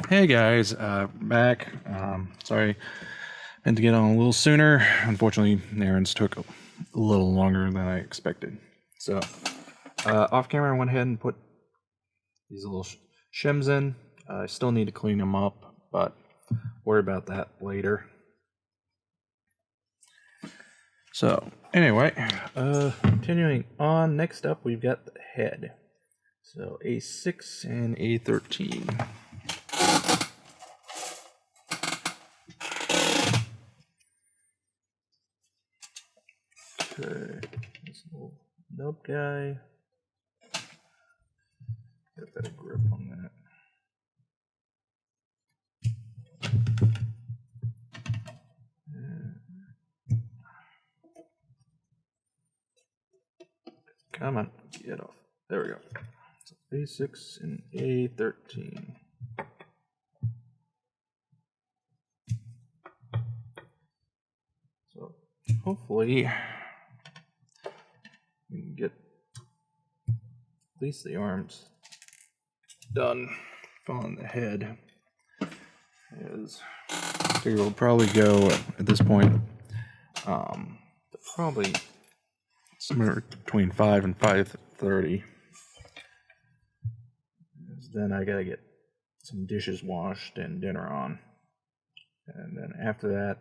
Hey guys, back. Sorry, meant to get on a little sooner. Unfortunately, errands took a little longer than I expected. So, off camera, I went ahead and put these little shims in. I still need to clean them up, but worry about that later. So, anyway, continuing on. Next up, we've got the head. So, A6 and A13. Okay, this little nub guy. Get a better grip on that. Come on, get off. There we go. So A6 and A13. So hopefully we can get at least the arms done on the head. Figure we'll probably go at this point probably somewhere between 5 and 5:30. Then I gotta get some dishes washed and dinner on, and then after that,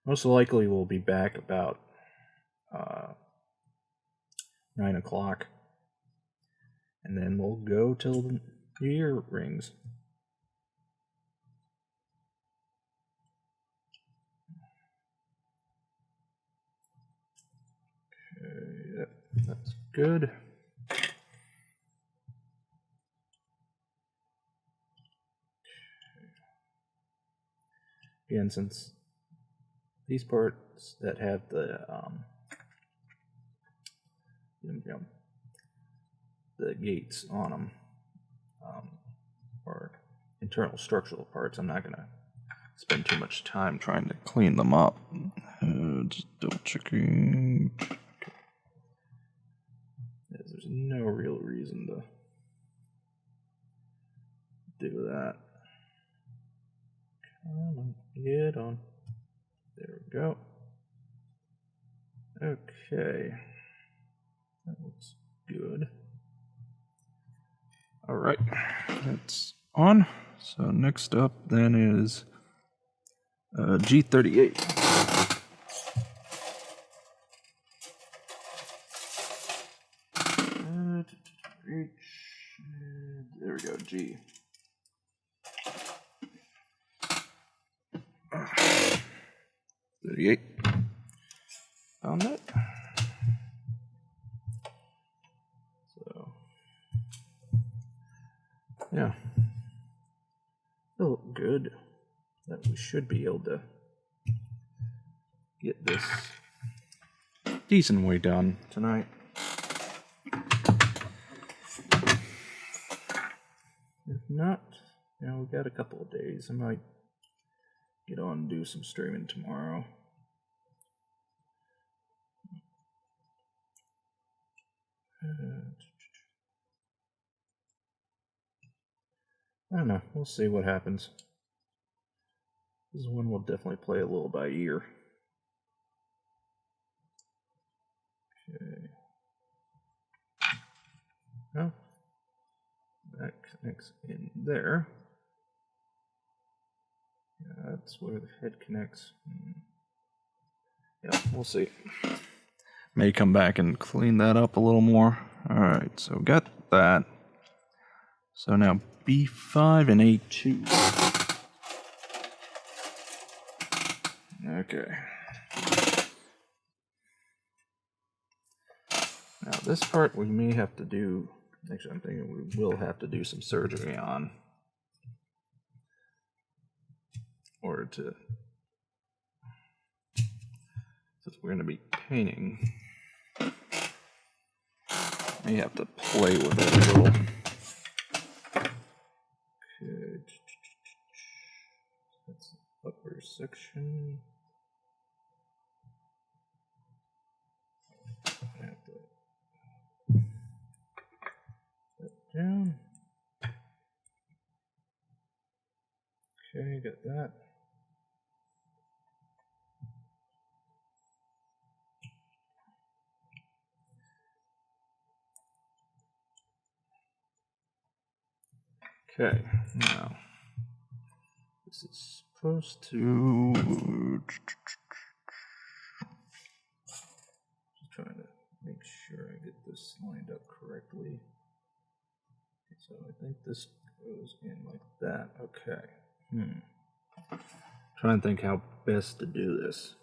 most likely we'll be back about 9 o'clock, and then we'll go till the year rings. Okay, yep, that's good. Again, since these parts that have the gates on them are internal structural parts, I'm not gonna spend too much time trying to clean them up. Just double checking. There's no real reason to do that. Come on, get on. There we go. Okay. That looks good. Alright, that's on. So next up then is G38. There we go, G. $38. Found that. So, yeah. They look good. That we should be able to get this decent way done tonight. If not, we've got a couple of days. I might get on and do some streaming tomorrow. I don't know. We'll see what happens. This one will definitely play a little by ear. Okay. Well, that connects in there. Yeah, that's where the head connects. Yeah, we'll see. May come back and clean that up a little more. Alright, so got that. So now B5 and A2. Okay. Now this part we may have to do, actually I'm thinking we will have to do some surgery on. Or to, since we're going to be painting, may have to play with it a little. Okay. That's the upper section. I have to put that down. get that. Okay, now this is supposed to. Just trying to make sure I get this lined up correctly. So I think this goes in like that. Okay. Trying to think how best to do this.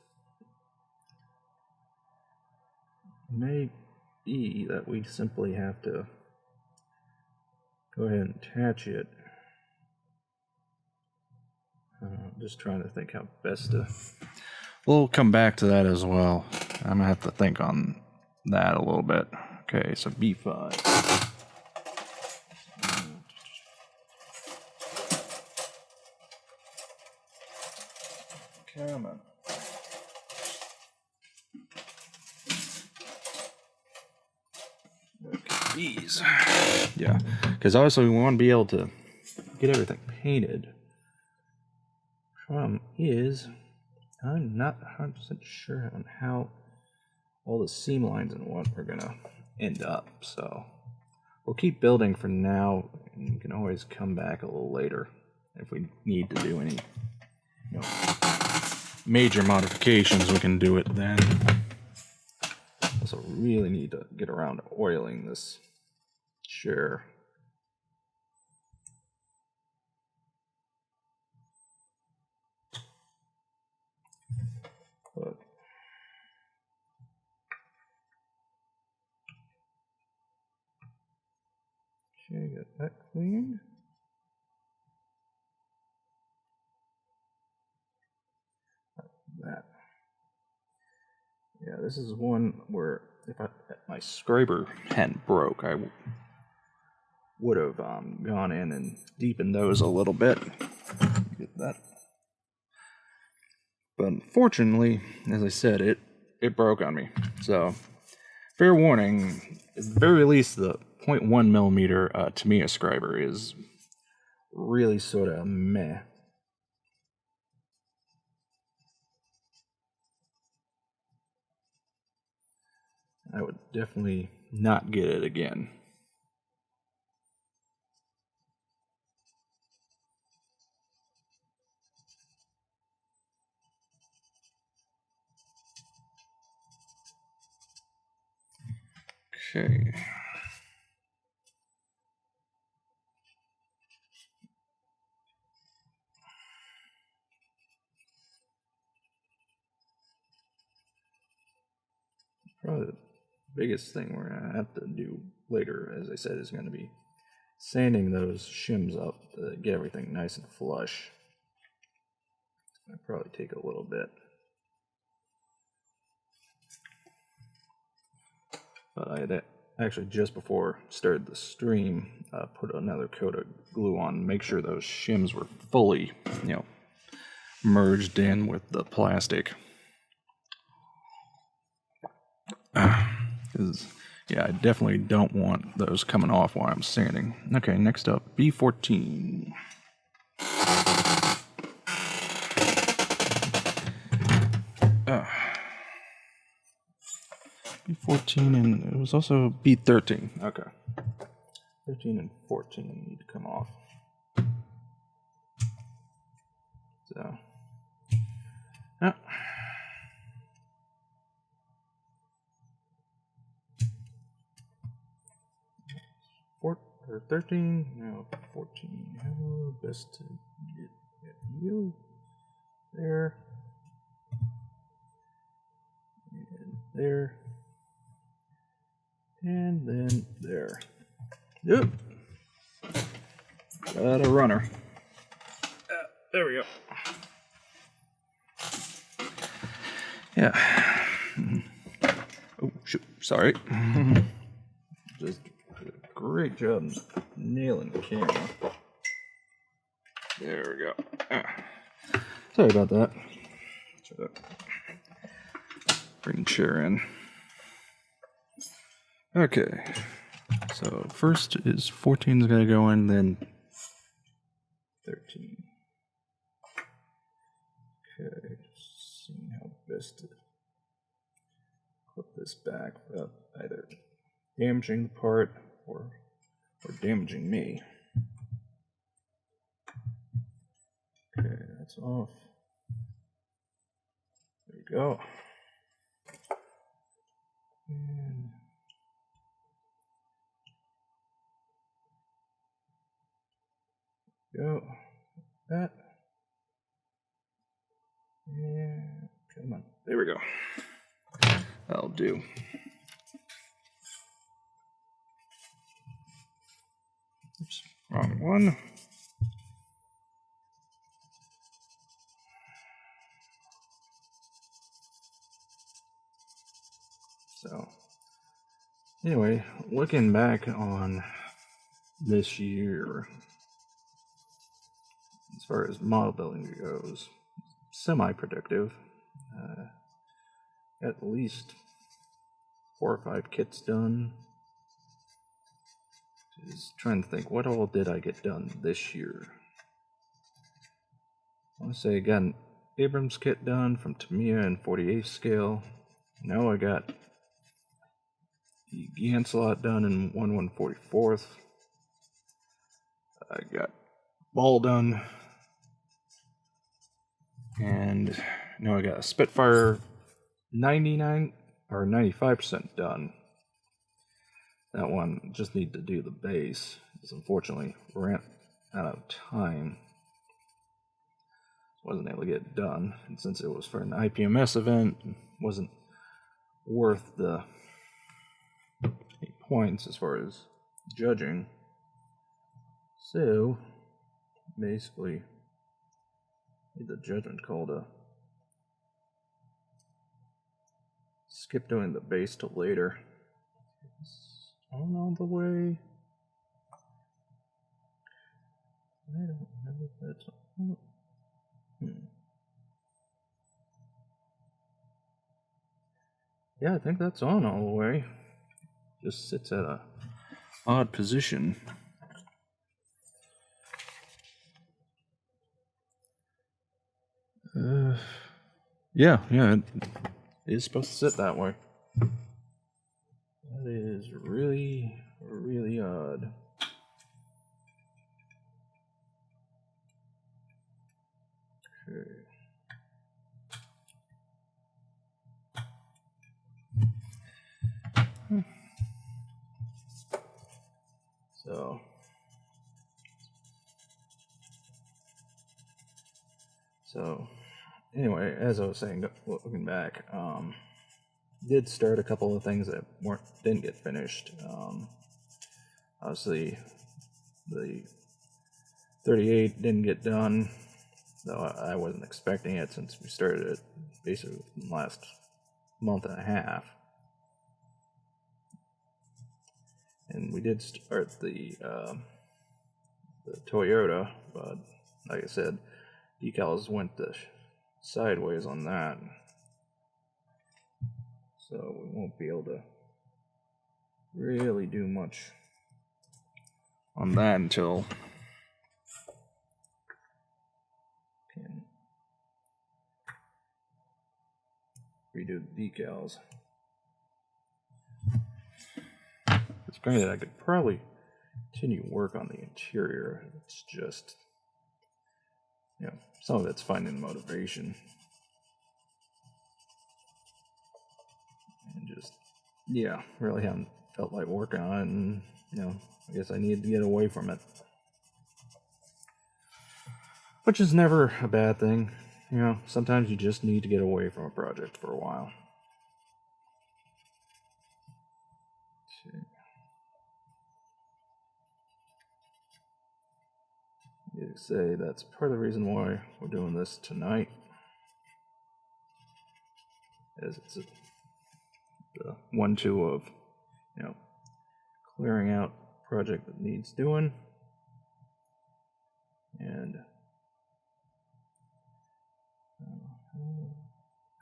May be that we simply have to go ahead and attach it. Just trying to think how best to. We'll come back to that as well. I'm gonna have to think on that a little bit. Okay, so B5. Come on. Okay, these. Yeah, because obviously we want to be able to get everything painted. Problem is, I'm not 100% sure on how all the seam lines and what are gonna end up. So we'll keep building for now, and we can always come back a little later if we need to do any, major modifications. We can do it then. Also, really need to get around to oiling this chair. But okay, get that cleaned. That. Yeah, this is one where if my scraper hadn't broke, I would have gone in and deepened those a little bit. Get that. But unfortunately, as I said, it broke on me. So, fair warning, at the very least, the 0.1 millimeter Tamiya scriber is really sort of meh. I would definitely not get it again. Okay. Probably the biggest thing we're going to have to do later, as I said, is going to be sanding those shims up to get everything nice and flush. It's going to probably take a little bit. But I had actually, just before I started the stream, put another coat of glue on, make sure those shims were fully, merged in with the plastic. Yeah, I definitely don't want those coming off while I'm sanding. Okay, next up, B14. B14 and it was also B13. Okay. 13 and 14 need to come off. So, yeah. 13, no, 14. How best to get you there, and there, and then there. Yep. Got a runner. There we go. Yeah. Oh, shoot. Sorry. Just did a great job nailing the camera. There we go. Sorry about that. Try to bring chair in. Okay. So first is 14 is going to go in, then 13. best to clip this back without either damaging the part or damaging me. Okay, that's off. There you go. And go. That. And come on. There we go. That'll do. Oops, wrong one. So, anyway, looking back on this year, as far as model building goes, semi-productive. At least 4 or 5 kits done. Just trying to think, what all did I get done this year? I want to say I got an Abrams kit done from Tamiya in 48th scale. Now I got the Ganslot done in 1/144th. I got Ball done. And now I got a Spitfire 99 or 95% done. That one just need to do the base, because unfortunately ran out of time. Wasn't able to get it done, and since it was for an IPMS event, it wasn't worth the 8 points as far as judging. So basically made the judgment call to skip doing the base till later. It's on the way. I don't know if that's on. Yeah, I think that's on all the way. Just sits at a odd position. Yeah, it is supposed to sit that way. That is really, really odd. Okay. So anyway, as I was saying, looking back, did start a couple of things that didn't get finished. Obviously, the 38 didn't get done, though I wasn't expecting it since we started it basically in the last month and a half. And we did start the Toyota, but like I said, decals went sideways on that, so we won't be able to really do much on that until can redo the decals. It's granted, I could probably continue work on the interior. It's just, some of it's finding motivation. And just, really haven't felt like working on it, and, I guess I needed to get away from it. Which is never a bad thing. Sometimes you just need to get away from a project for a while. You say that's part of the reason why we're doing this tonight, as it's the 1-2 of clearing out a project that needs doing, and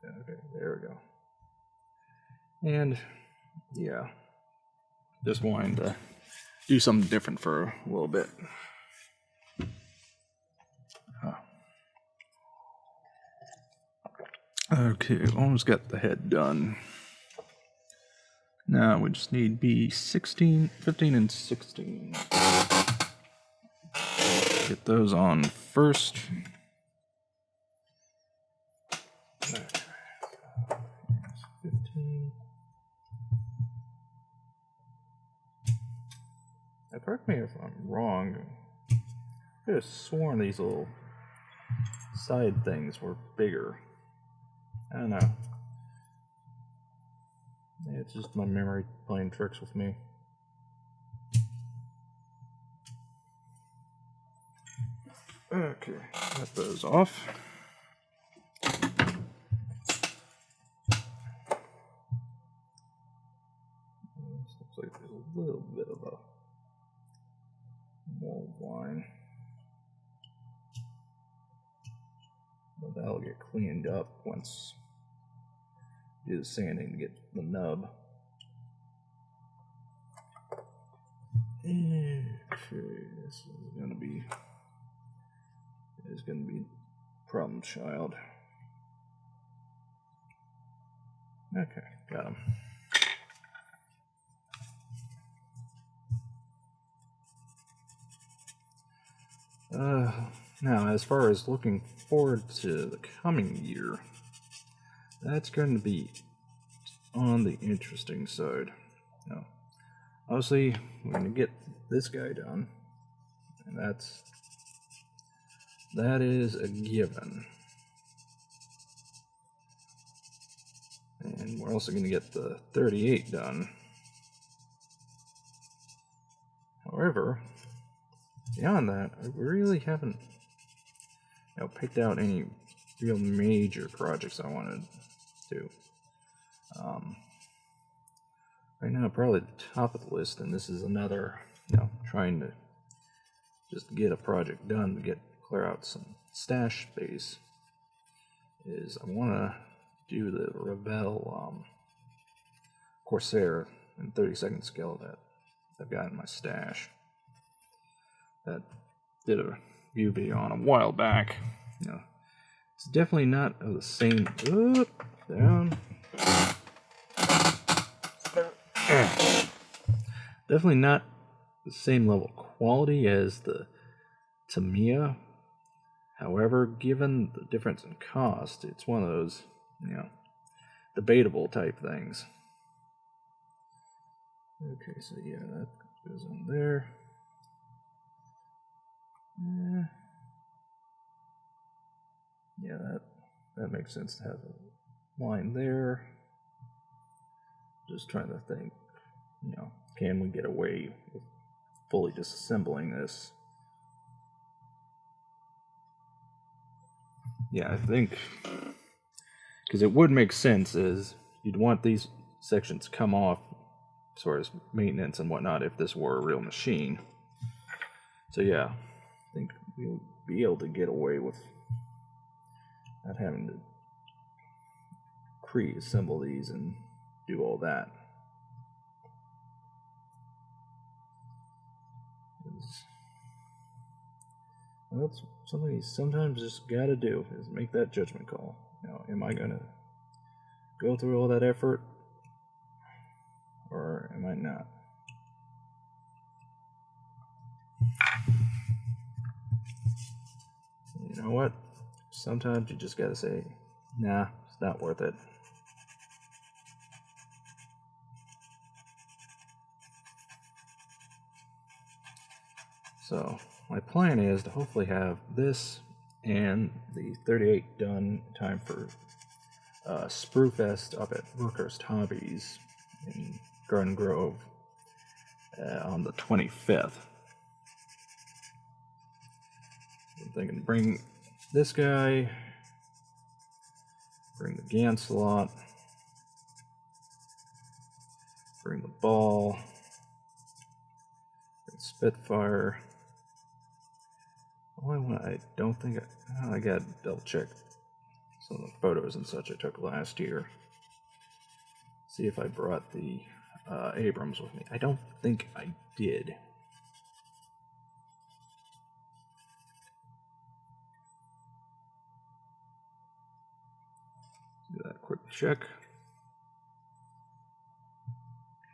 okay, there we go. And just wanting to do something different for a little bit. Okay, almost got the head done. Now we just need B16, 15, and 16. Get those on first. 15. Now, correct me if I'm wrong. I could have sworn these little side things were bigger. I don't know. It's just my memory playing tricks with me. Okay, got those off. This looks like there's a little bit of a mold line. But that'll get cleaned up once you do the sanding to get the nub. Okay, this is gonna be problem child. Okay, got him. Now, as far as looking forward to the coming year, that's going to be on the interesting side. Now, obviously, we're going to get this guy done, and that is a given. And we're also going to get the 38 done. However, beyond that, I really haven't picked out any real major projects I wanted to. Right now, probably the top of the list, and this is another, trying to just get a project done to clear out some stash space, is I want to do the Revell Corsair in 32nd scale that I've got in my stash. That did a review video on a while back. It's definitely not of the same. Down. Definitely not the same level of quality as the Tamiya. However, given the difference in cost, it's one of those, debatable type things. Okay, so yeah, that goes in there. Yeah, that makes sense to have a line there. Just trying to think, can we get away with fully disassembling this? Yeah, I think, because it would make sense, is you'd want these sections to come off as far as maintenance and whatnot if this were a real machine. So yeah, I think we'll be able to get away with not having to pre-assemble these and do all that. Well, that's something you sometimes just gotta do, is make that judgment call. Am I gonna go through all that effort, or am I not? You know what? Sometimes you just gotta say, nah, it's not worth it. So, my plan is to hopefully have this and the 38 done in time for Sprue Fest up at Brookhurst Hobbies in Garden Grove on the 25th. I'm thinking bring this guy, bring the Ganslot, bring the ball, bring Spitfire. I don't think I got to double check some of the photos and such I took last year. See if I brought the Abrams with me. I don't think I did. that quick check.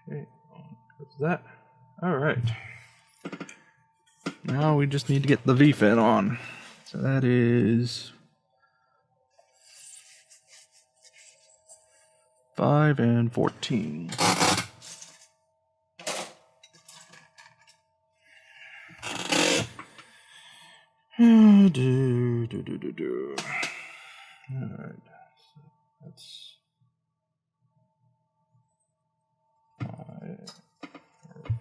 Okay, on goes that. All right. Now we just need to get the V-fin on. So that is 5 and 14. All right, so that's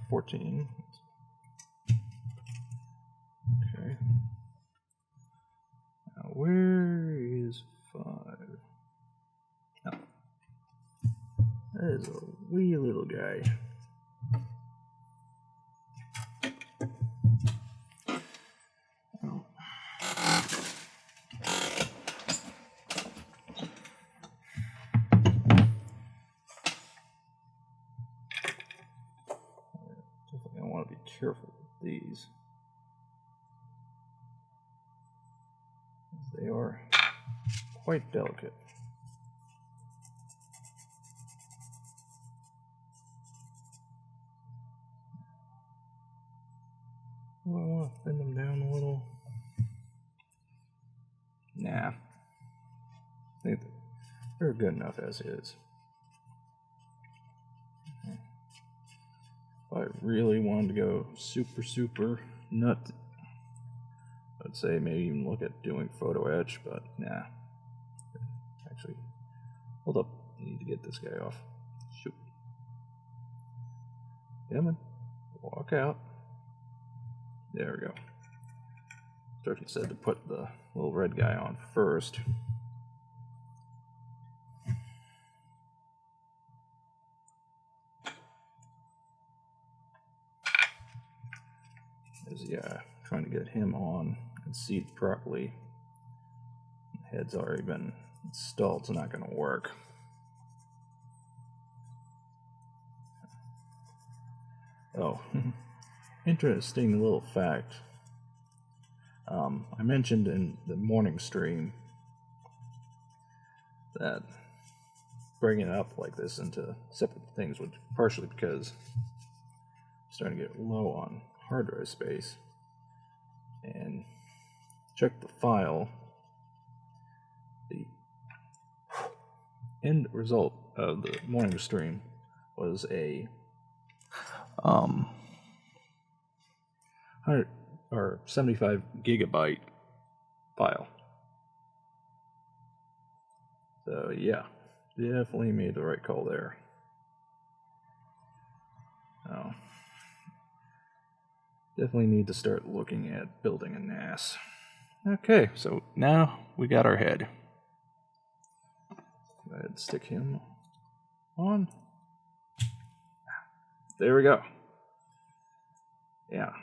14. Okay. Now where is 5? Oh, that is a wee little guy. Oh. Definitely want to be careful with these. They are quite delicate. Do I want to thin them down a little? Nah. I think they're good enough as is. If I really wanted to go super nut, I'd say maybe even look at doing photo etch, but nah. Actually, hold up. I need to get this guy off. Shoot. Come on. Walk out. There we go. Turkey said to put the little red guy on first. Yeah, trying to get him on and seated properly. The head's already been installed, it's not going to work. Oh, interesting little fact. I mentioned in the morning stream that bringing it up like this into separate things was partially because I'm starting to get low on hard drive space, and check the file. The end result of the morning stream was a 100 or 75 gigabyte file. So yeah, definitely made the right call there. Oh. Definitely need to start looking at building a NAS. Okay, so now we got our head. Go ahead and stick him on. There we go. Yeah.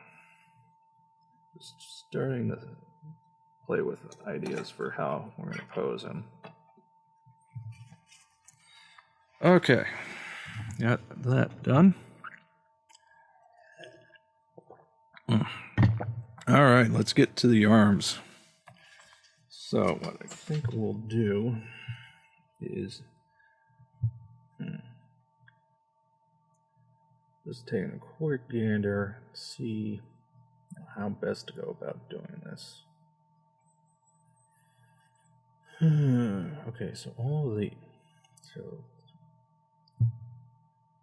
Just starting to play with ideas for how we're going to pose him. Okay. Got that done. All right, let's get to the arms. So what I think we'll do is just taking a quick gander, see how best to go about doing this. Okay, so all of the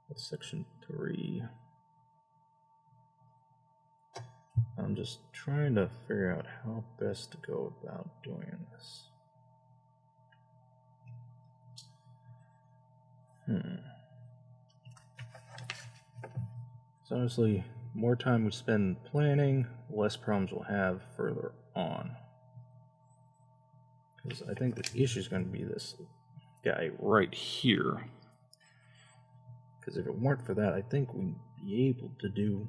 that's section 3. I'm just trying to figure out how best to go about doing this. So honestly, more time we spend planning, less problems we'll have further on. Because I think the issue is going to be this guy right here. Because if it weren't for that, I think we'd be able to do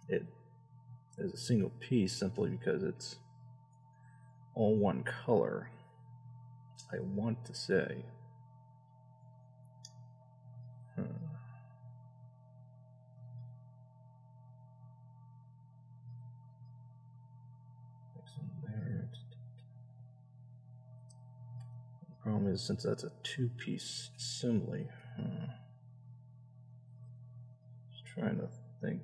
it as a single piece simply because it's all one color. I want to say. Problem is, since that's a two-piece assembly, just trying to think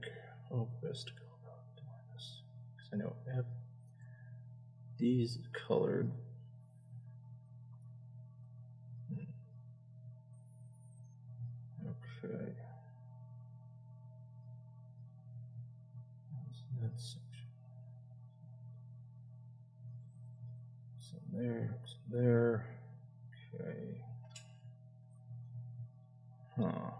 how best to go about doing this. Because I know I have these colored. Okay. That's so there, so there. Okay. Huh.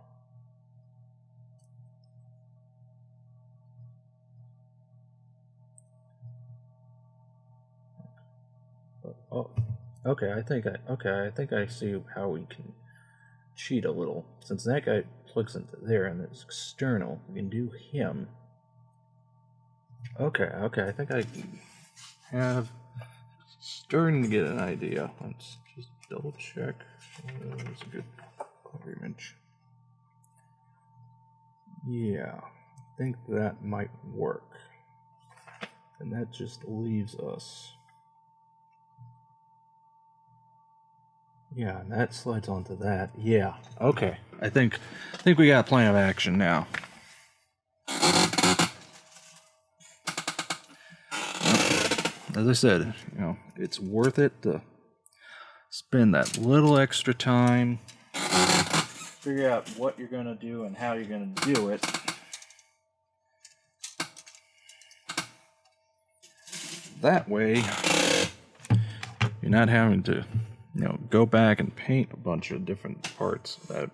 Oh, okay. I think I see how we can cheat a little. Since that guy plugs into there and it's external, we can do him. Okay. I think I have starting to get an idea. Let's just double check. That's a good image. Yeah, I think that might work. And that just leaves us. Yeah, and that slides onto that. Yeah. Okay. I think we got a plan of action now. As I said, it's worth it to spend that little extra time, figure out what you're going to do and how you're going to do it. That way, you're not having to, go back and paint a bunch of different parts that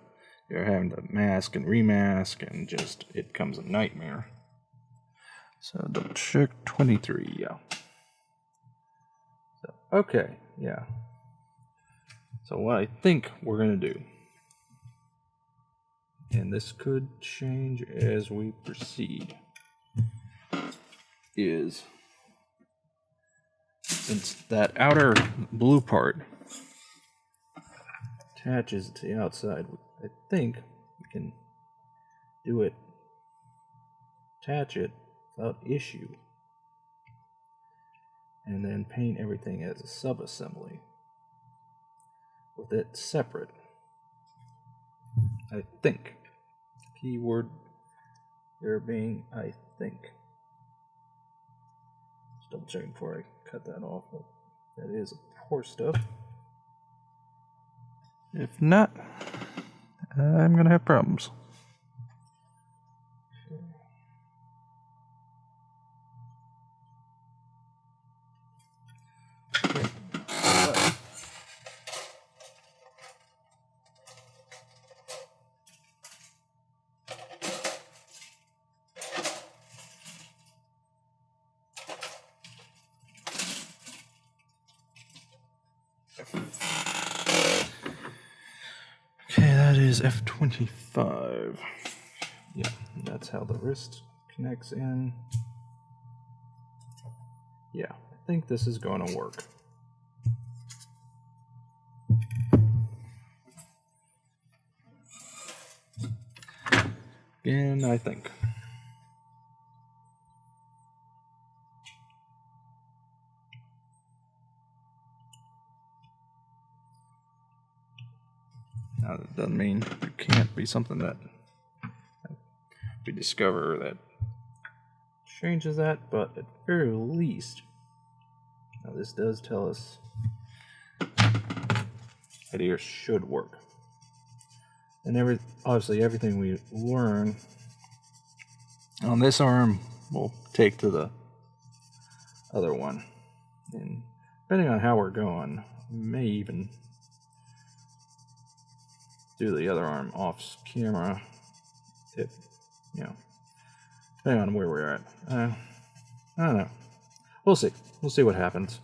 you're having to mask and remask, and just, it becomes a nightmare. So double check 23, yeah. So, okay, yeah. So what I think we're going to do, and this could change as we proceed, is, since that outer blue part attaches to the outside, I think we can do it, attach it without issue, and then paint everything as a sub-assembly with it separate. I think. Keyword there being I think. Just double checking before I cut that off. That is poor stuff. If not, I'm gonna have problems. Okay, that is F25. Yeah, that's how the wrist connects in. Yeah, I think this is going to work. Again, I think. Now, that doesn't mean it can't be something that we discover that changes that, but at the very least, now this does tell us that here should work. And obviously everything we learn on this arm we'll take to the other one. And depending on how we're going, we may even do the other arm off camera if, depending on where we're at. I don't know. We'll see. We'll see what happens.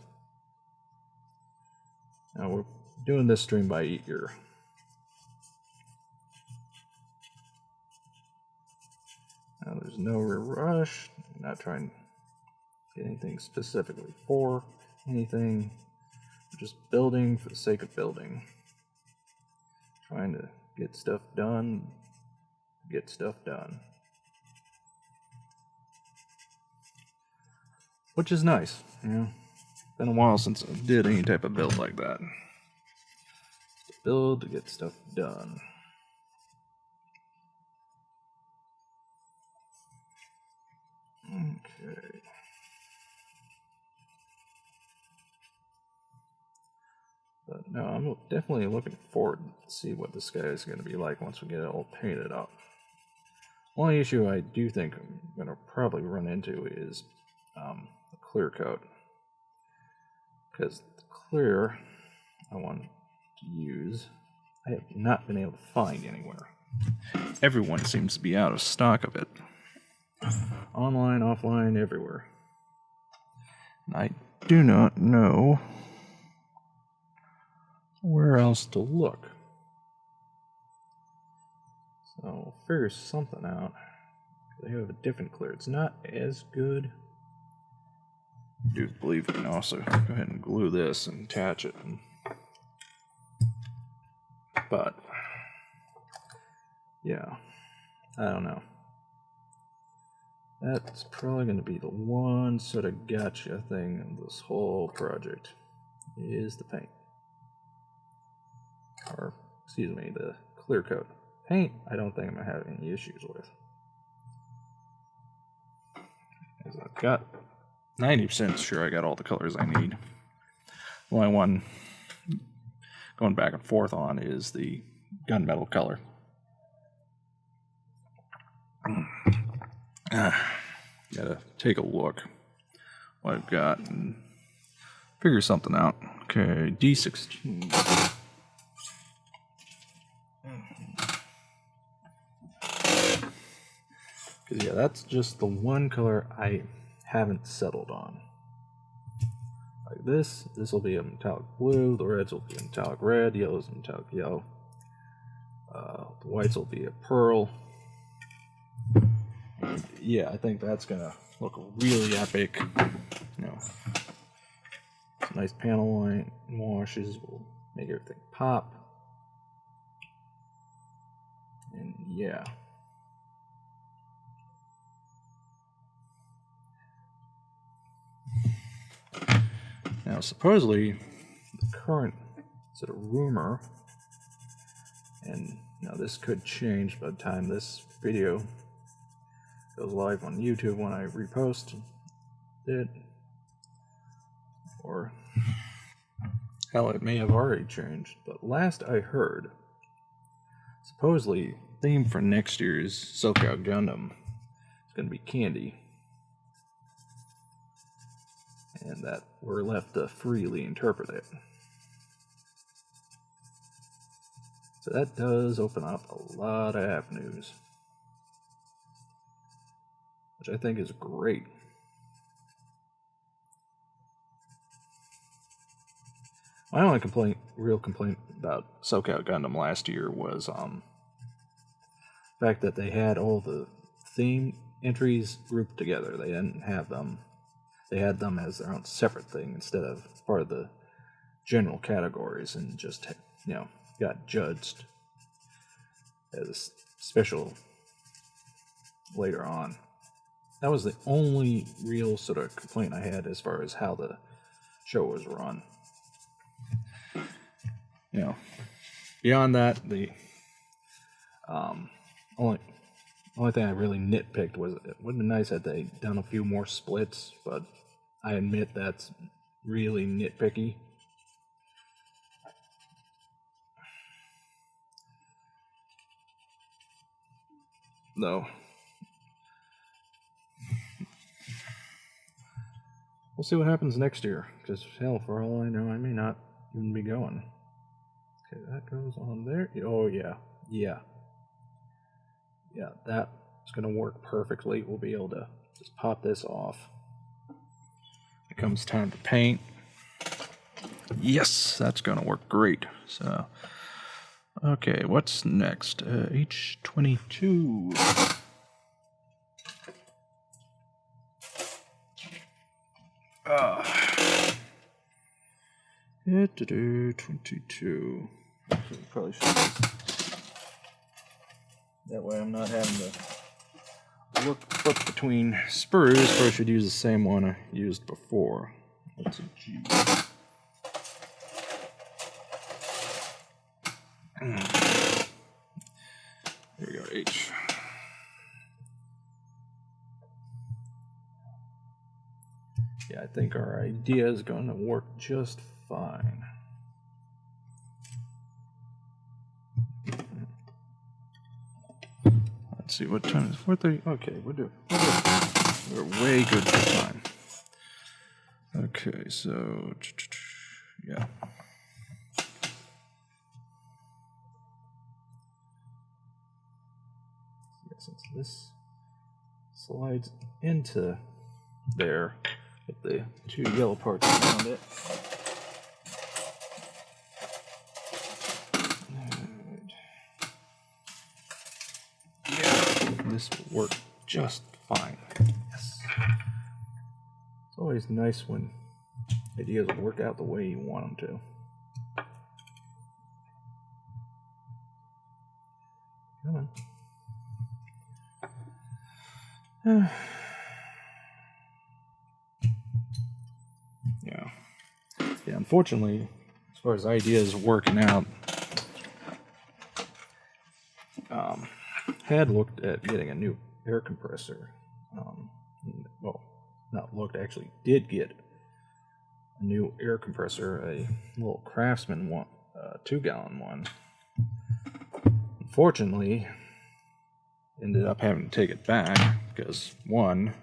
Now we're doing this stream by ear. Now there's no rush. I'm not trying to get anything specifically for anything. We're just building for the sake of building. Trying to get stuff done. Which is nice, Been a while since I did any type of build like that. build to get stuff done. Okay. But no, I'm definitely looking forward to see what this guy is going to be like once we get it all painted up. Only issue I do think I'm going to probably run into is the clear coat. Because the clear I want to use, I have not been able to find anywhere. Everyone seems to be out of stock of it. Online, offline, everywhere. And I do not know where else to look. So we'll figure something out. They have a different clear. It's not as good. I do believe we can also go ahead and glue this and attach it. But yeah, I don't know. That's probably going to be the one sort of gotcha thing in this whole project, is the paint. Or, excuse me, the clear coat. Paint, I don't think I'm going to have any issues with. As I've got 90% sure I got all the colors I need. The only one going back and forth on is the gunmetal color. Gotta take a look what I've got and figure something out. Okay, D16. Because yeah, that's just the one color I haven't settled on. Like this will be a metallic blue, the reds will be a metallic red, yellow's a metallic yellow. The whites will be a pearl. And yeah, I think that's gonna look really epic. You know, some nice panel line washes will make everything pop. And yeah. Now, supposedly, the current sort of rumor, and now this could change by the time this video goes live on YouTube when I repost it, or hell, it may have already changed, but last I heard, supposedly, the theme for next year's SoCal Gundam is going to be candy. And that we're left to freely interpret it. So that does open up a lot of avenues, which I think is great. My only real complaint about SoCal Gundam last year was the fact that they had all the theme entries grouped together. They didn't have them. They had them as their own separate thing instead of part of the general categories, and just, you know, got judged as special later on. That was the only real sort of complaint I had as far as how the show was run. You know, beyond that, the only thing I really nitpicked was it would have been nice had they done a few more splits, but I admit that's really nitpicky. No. We'll see what happens next year, because hell, for all I know, I may not even be going. Okay, that goes on there. Oh yeah, that's gonna work perfectly. We'll be able to just pop this off. It comes time to paint. Yes, that's gonna work great. So, okay, what's next? H22. 22. Probably should. That way I'm not having to look between sprues. Probably should use the same one I used before. That's a G. There you go, H. Yeah, I think our idea is going to work just fine. Let's see, what time is it? 4:30. Okay, we're way good for time. Okay, so yeah. Since this slides into there with the two yellow parts around it. Yeah, this will work just fine. Yes. It's always nice when ideas work out the way you want them to. Come on. Yeah. Unfortunately, as far as ideas working out, had looked at getting a new air compressor. Well, not looked, actually did get a new air compressor, a little Craftsman one, 2-gallon one. Unfortunately, ended up having to take it back because, one,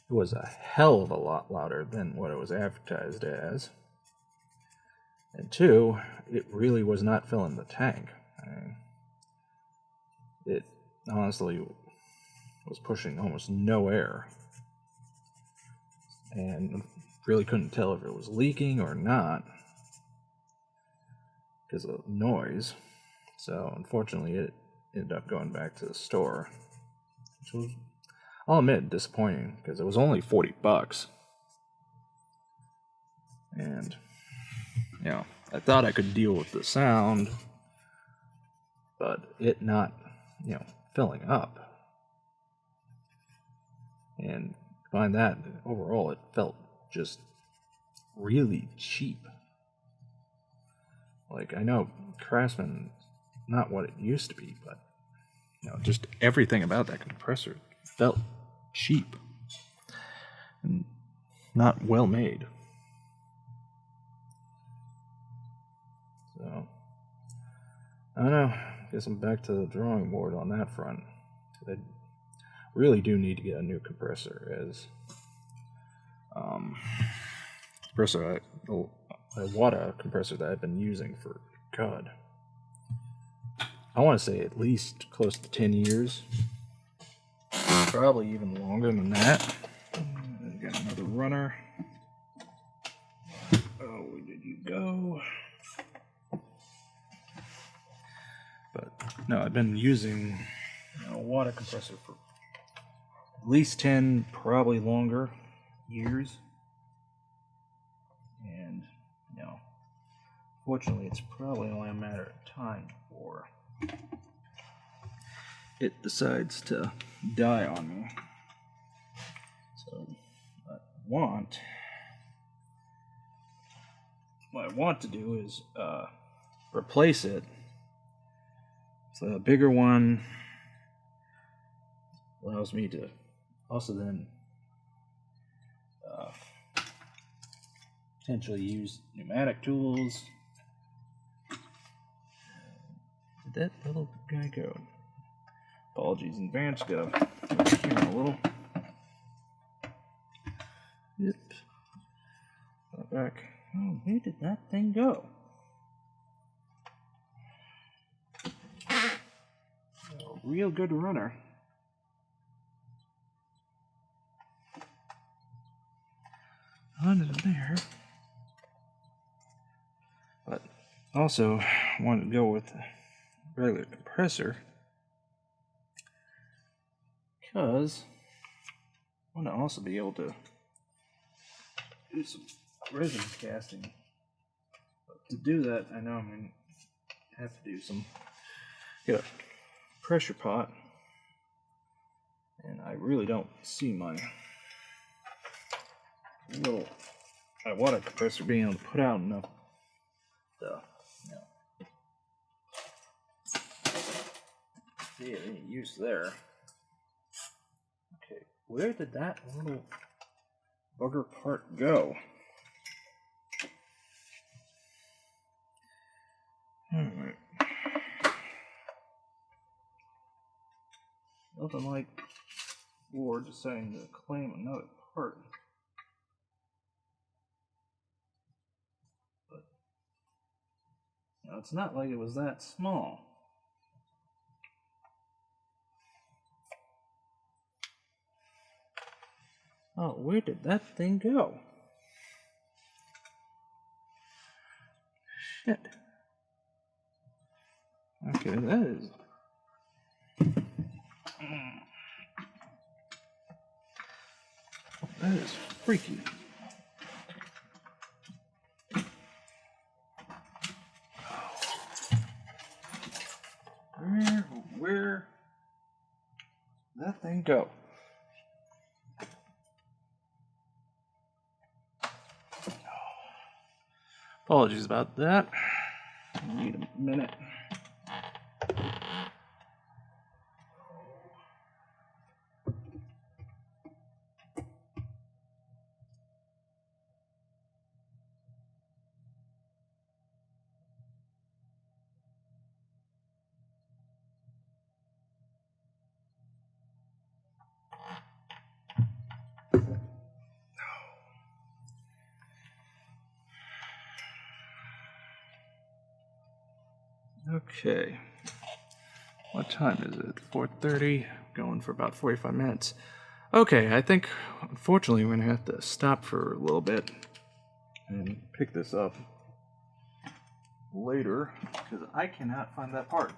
it was a hell of a lot louder than what it was advertised as, and two, it really was not filling the tank. It honestly was pushing almost no air, and really couldn't tell if it was leaking or not because of noise. So unfortunately, it ended up going back to the store, which was, I'll admit, disappointing because it was only $40, and I thought I could deal with the sound, but it not filling up. And find that overall it felt just really cheap. Like, I know Craftsman not what it used to be, but just everything about that compressor felt cheap and not well made. So I don't know, I guess I'm back to the drawing board on that front. I really do need to get a new compressor, as a water compressor that I've been using for, God, I want to say at least close to 10 years. Probably even longer than that. I've got another runner. Oh, where did you go? But no, I've been using a water compressor for at least 10, probably longer, years. And, fortunately, it's probably only a matter of time before it decides to die on me. So, what I want to do is replace it. So a bigger one allows me to also then potentially use pneumatic tools. Did that little guy go? Apologies in advance, gotta move the camera a little. Yep. Back. Oh, where did that thing go? A real good runner. Under there. But also wanted to go with a regular compressor because I want to also be able to do some resin casting. But to do that, I know I'm going to have to do get a pressure pot, and I really don't see my little water compressor being able to put out enough see any use there. Okay, where did that little bugger part go? Alright. Nothing like Lord deciding to claim another part. But it's not like it was that small. Oh, where did that thing go? Shit. Okay, that is... That is freaky. Where did that thing go? Apologies about that. Need a minute. Okay. What time is it? 4:30. Going for about 45 minutes. Okay, I think unfortunately we're gonna have to stop for a little bit and pick this up later because I cannot find that part.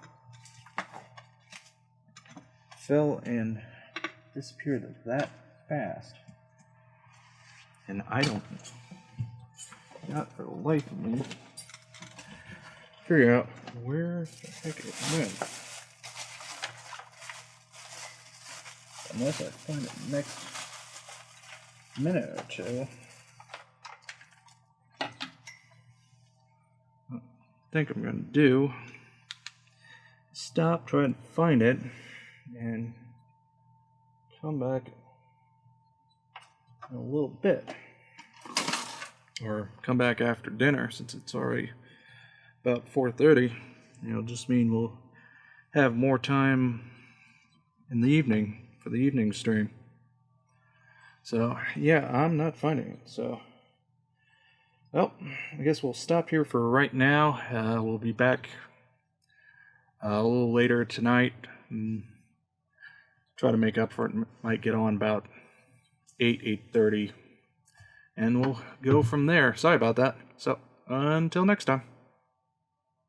Fell and disappeared that fast, and I don't, not for the life of me, figure out where the heck it went. Unless I find it next minute or two. What I think I'm gonna do is stop, try and find it, and come back in a little bit. Or come back after dinner since it's already about 4:30. It'll just mean we'll have more time in the evening for the evening stream. So yeah, I'm not finding it. So, well, I guess we'll stop here for right now. We'll be back a little later tonight and try to make up for it. Might get on about 8:30, and we'll go from there. Sorry about that. So until next time.